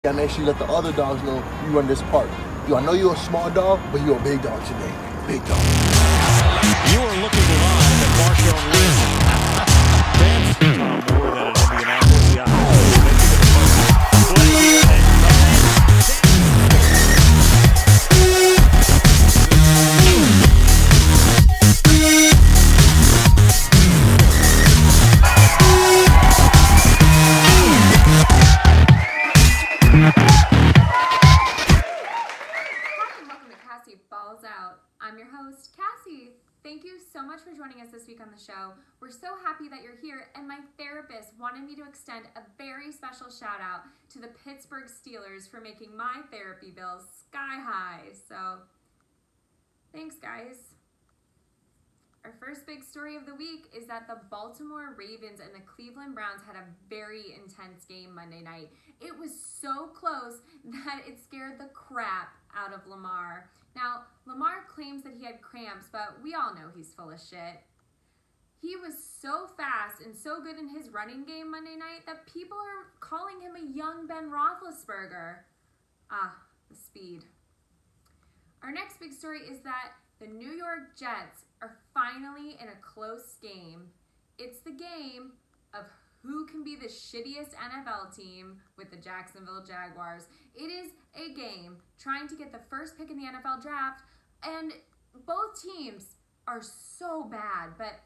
gotta make sure you let the other dogs know you run this park. Yo, I know you're a small dog, but you're a big dog today. Big dog. You are looking live at Marshawn Lynch. Fans Tom more than an Indianapolis. Yeah. Play here and Welcome to Kassie Balls Out. I'm your host, Kassie. Thank you so much for joining us this week on the show. We're so happy that you're here, and my therapist wanted me to extend a very special shout out to the Pittsburgh Steelers for making my therapy bills sky high. So, thanks guys. Our first big story of the week is that the Baltimore Ravens and the Cleveland Browns had a very intense game Monday night. It was so close that it scared the crap out of Lamar. Now, Lamar claims that he had cramps, but we all know he's full of shit. He was so fast and so good in his running game Monday night that people are calling him a young Ben Roethlisberger. Ah, the speed. Our next big story is that the New York Jets are finally in a close game. It's the game of who can be the shittiest NFL team with the Jacksonville Jaguars. It is a game trying to get the first pick in the NFL draft, and both teams are so bad, but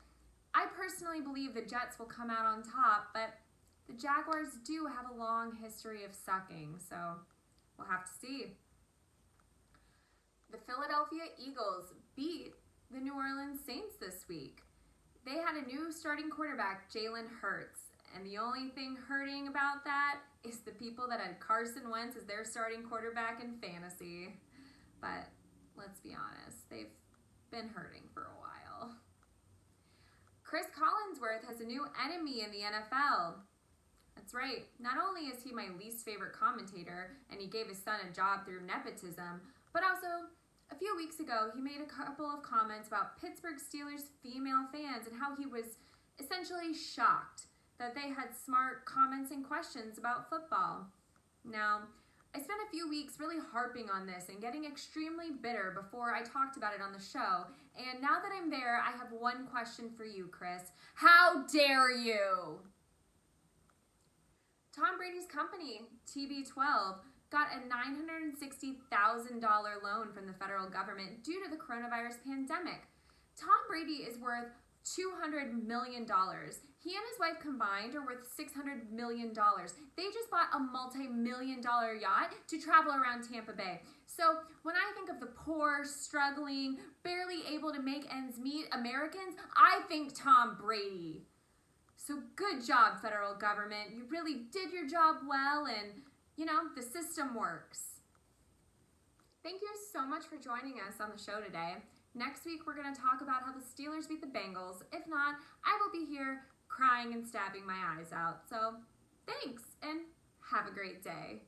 I personally believe the Jets will come out on top, but the Jaguars do have a long history of sucking, so we'll have to see. The Philadelphia Eagles beat the New Orleans Saints this week. They had a new starting quarterback, Jalen Hurts, and the only thing hurting about that is the people that had Carson Wentz as their starting quarterback in fantasy. But let's be honest, they've been hurting for a while. Chris Collinsworth has a new enemy in the NFL. That's right, not only is he my least favorite commentator and he gave his son a job through nepotism, but also a few weeks ago, he made a couple of comments about Pittsburgh Steelers female fans and how he was essentially shocked that they had smart comments and questions about football. Now, I spent a few weeks really harping on this and getting extremely bitter before I talked about it on the show. And now that I'm there, I have one question for you, Chris. How dare you? Tom Brady's company, TB12, got a $960,000 loan from the federal government due to the coronavirus pandemic. Tom Brady is worth $200 million. He and his wife combined are worth $600 million. They just bought a multi-million-dollar yacht to travel around Tampa Bay. So when I think of the poor, struggling, barely able to make ends meet Americans, I think Tom Brady. So good job, federal government. You really did your job well, and you know, the system works. Thank you so much for joining us on the show today. Next week, we're going to talk about how the Steelers beat the Bengals. If not, I will be here crying and stabbing my eyes out. So, thanks, and have a great day.